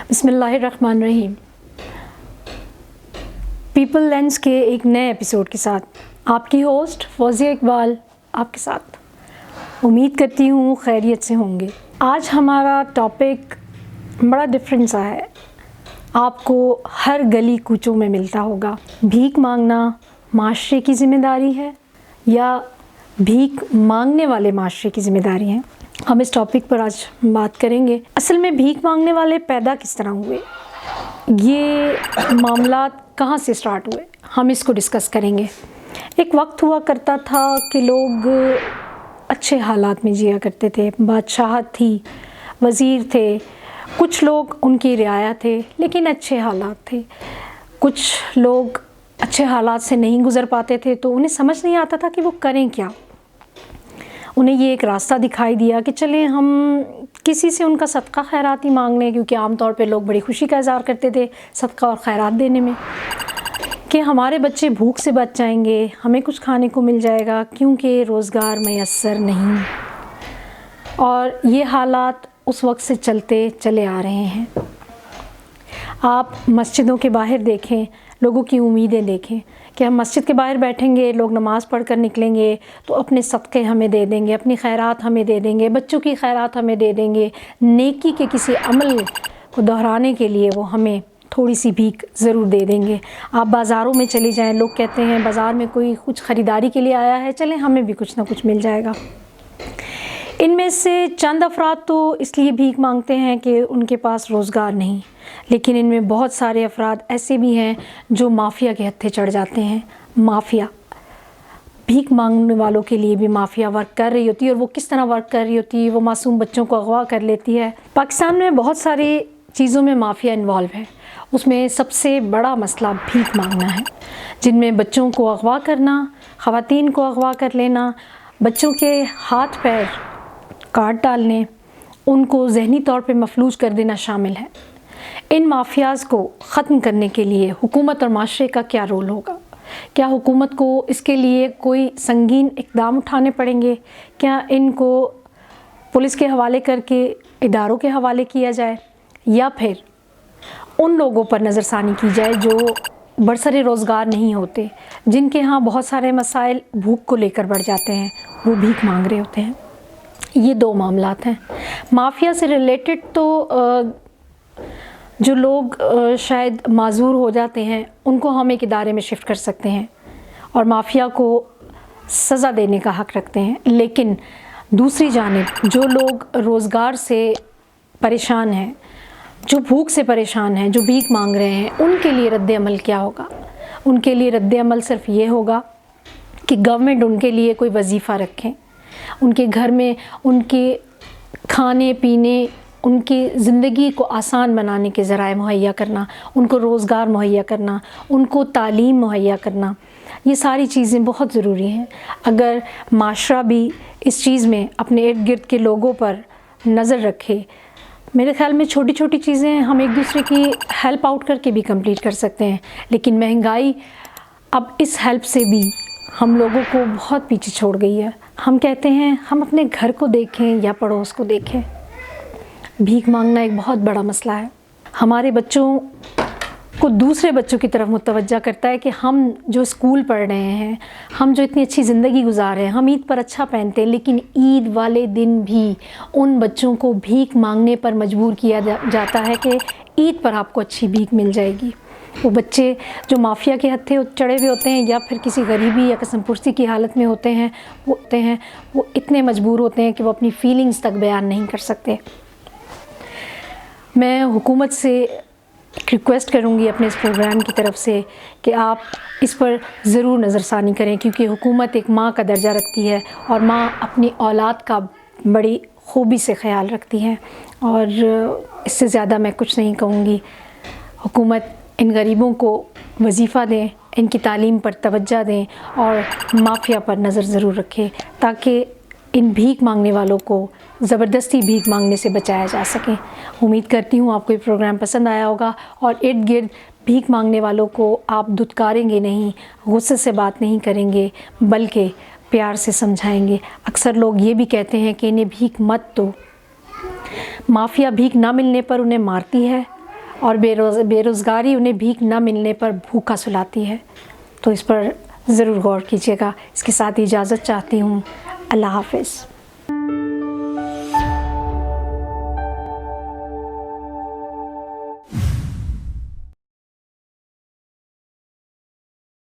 بسم اللہ الرحمن الرحیم۔ پیپل لینس کے ایک نئے ایپیسوڈ کے ساتھ آپ کی ہوسٹ فوزیہ اقبال آپ کے ساتھ۔ امید کرتی ہوں خیریت سے ہوں گے۔ آج ہمارا ٹاپک بڑا ڈفرینٹ سا ہے، آپ کو ہر گلی کوچوں میں ملتا ہوگا۔ بھیک مانگنا معاشرے کی ذمہ داری ہے یا بھیک مانگنے والے معاشرے کی ذمہ داری ہے؟ ہم اس ٹاپک پر آج بات کریں گے۔ اصل میں بھیک مانگنے والے پیدا کس طرح ہوئے، یہ معاملات کہاں سے سٹارٹ ہوئے، ہم اس کو ڈسکس کریں گے۔ ایک وقت ہوا کرتا تھا کہ لوگ اچھے حالات میں جیا کرتے تھے، بادشاہت تھی، وزیر تھے، کچھ لوگ ان کی رعایا تھے لیکن اچھے حالات تھے۔ کچھ لوگ اچھے حالات سے نہیں گزر پاتے تھے تو انہیں سمجھ نہیں آتا تھا کہ وہ کریں کیا۔ انہیں یہ ایک راستہ دکھائی دیا کہ چلیں ہم کسی سے ان کا صدقہ خیرات ہی مانگ لیں، کیونکہ عام طور پہ لوگ بڑی خوشی کا اظہار کرتے تھے صدقہ اور خیرات دینے میں، کہ ہمارے بچے بھوک سے بچ جائیں گے، ہمیں کچھ کھانے کو مل جائے گا، کیونکہ روزگار میسر نہیں۔ اور یہ حالات اس وقت سے چلتے چلے آ رہے ہیں۔ آپ مسجدوں کے باہر دیکھیں، لوگوں کی امیدیں دیکھیں کہ ہم مسجد کے باہر بیٹھیں گے، لوگ نماز پڑھ کر نکلیں گے تو اپنے صدقے ہمیں دے دیں گے، اپنی خیرات ہمیں دے دیں گے، بچوں کی خیرات ہمیں دے دیں گے، نیکی کے کسی عمل کو دہرانے کے لیے وہ ہمیں تھوڑی سی بھیک ضرور دے دیں گے۔ آپ بازاروں میں چلی جائیں، لوگ کہتے ہیں بازار میں کوئی کچھ خریداری کے لیے آیا ہے، چلیں ہمیں بھی کچھ نہ کچھ مل جائے گا۔ ان میں سے چند افراد تو اس لیے بھیک مانگتے ہیں کہ ان کے پاس روزگار نہیں، لیکن ان میں بہت سارے افراد ایسے بھی ہیں جو مافیا کے ہتھے چڑھ جاتے ہیں۔ مافیا بھیک مانگنے والوں کے لیے بھی مافیا ورک کر رہی ہوتی ہے، اور وہ کس طرح ورک کر رہی ہوتی ہے، وہ معصوم بچوں کو اغوا کر لیتی ہے۔ پاکستان میں بہت ساری چیزوں میں مافیا انوالو ہے، اس میں سب سے بڑا مسئلہ بھیک مانگنا ہے، جن میں بچوں کو اغوا کرنا، خواتین کو اغوا کر لینا، بچوں کے ہاتھ پیر کاٹ ڈالنے، ان کو ذہنی طور پہ مفلوج کر دینا شامل ہے۔ ان مافیاز کو ختم کرنے کے لیے حکومت اور معاشرے کا کیا رول ہوگا؟ کیا حکومت کو اس کے لیے کوئی سنگین اقدام اٹھانے پڑیں گے؟ کیا ان کو پولیس کے حوالے کر کے اداروں کے حوالے کیا جائے، یا پھر ان لوگوں پر نظر ثانی کی جائے جو برسر روزگار نہیں ہوتے، جن کے ہاں بہت سارے مسائل بھوک کو لے کر بڑھ جاتے ہیں، وہ بھیک مانگ رہے ہوتے ہیں؟ یہ دو معاملات ہیں۔ مافیا سے ریلیٹڈ تو جو لوگ شاید معذور ہو جاتے ہیں ان کو ہم ایک ادارے میں شفٹ کر سکتے ہیں اور مافیا کو سزا دینے کا حق رکھتے ہیں، لیکن دوسری جانب جو لوگ روزگار سے پریشان ہیں، جو بھوک سے پریشان ہیں، جو بھیک مانگ رہے ہیں، ان کے لیے رد عمل کیا ہوگا؟ ان کے لیے رد عمل صرف یہ ہوگا کہ گورنمنٹ ان کے لیے کوئی وظیفہ رکھیں، ان کے گھر میں ان کے کھانے پینے، ان کی زندگی کو آسان بنانے کے ذرائع مہیا کرنا، ان کو روزگار مہیا کرنا، ان کو تعلیم مہیا کرنا، یہ ساری چیزیں بہت ضروری ہیں۔ اگر معاشرہ بھی اس چیز میں اپنے ارد گرد کے لوگوں پر نظر رکھے، میرے خیال میں چھوٹی چھوٹی چیزیں ہم ایک دوسرے کی ہیلپ آؤٹ کر کے بھی کمپلیٹ کر سکتے ہیں، لیکن مہنگائی اب اس ہیلپ سے بھی ہم لوگوں کو بہت پیچھے چھوڑ گئی ہے۔ ہم کہتے ہیں ہم اپنے گھر کو دیکھیں یا پڑوس کو دیکھیں، بھیک مانگنا ایک بہت بڑا مسئلہ ہے۔ ہمارے بچوں کو دوسرے بچوں کی طرف متوجہ کرتا ہے کہ ہم جو اسکول پڑھ رہے ہیں، ہم جو اتنی اچھی زندگی گزار رہے ہیں، ہم عید پر اچھا پہنتے ہیں، لیکن عید والے دن بھی ان بچوں کو بھیک مانگنے پر مجبور کیا جاتا ہے کہ عید پر آپ کو اچھی بھیک مل جائے گی۔ وہ بچے جو مافیا کے ہتھے چڑھے ہوئے ہوتے ہیں یا پھر کسی غریبی یا قسم پرسی کی حالت میں ہوتے ہیں، وہ اتنے مجبور ہوتے ہیں کہ وہ اپنی فیلنگز تک بیان نہیں کر سکتے۔ میں حکومت سے ریکویسٹ کروں گی اپنے اس پروگرام کی طرف سے کہ آپ اس پر ضرور نظر ثانی کریں، کیونکہ حکومت ایک ماں کا درجہ رکھتی ہے اور ماں اپنی اولاد کا بڑی خوبی سے خیال رکھتی ہے، اور اس سے زیادہ میں کچھ نہیں کہوں گی۔ حکومت ان غریبوں کو وظیفہ دیں، ان کی تعلیم پر توجہ دیں اور مافیا پر نظر ضرور رکھے، تاکہ ان بھیک مانگنے والوں کو زبردستی بھیک مانگنے سے بچایا جا سکے۔ امید کرتی ہوں آپ کو یہ پروگرام پسند آیا ہوگا، اور ارد گرد بھیک مانگنے والوں کو آپ دھتکاریں گے نہیں، غصے سے بات نہیں کریں گے، بلکہ پیار سے سمجھائیں گے۔ اکثر لوگ یہ بھی کہتے ہیں کہ انہیں بھیک مت دو۔ مافیا بھیک نہ ملنے پر انہیں مارتی ہے، اور بے روزگاری انہیں بھیک نہ ملنے پر بھوکا سلاتی ہے، تو اس پر ضرور غور کیجیے گا۔ اس کے ساتھ اجازت چاہتی ہوں، اللہ حافظ۔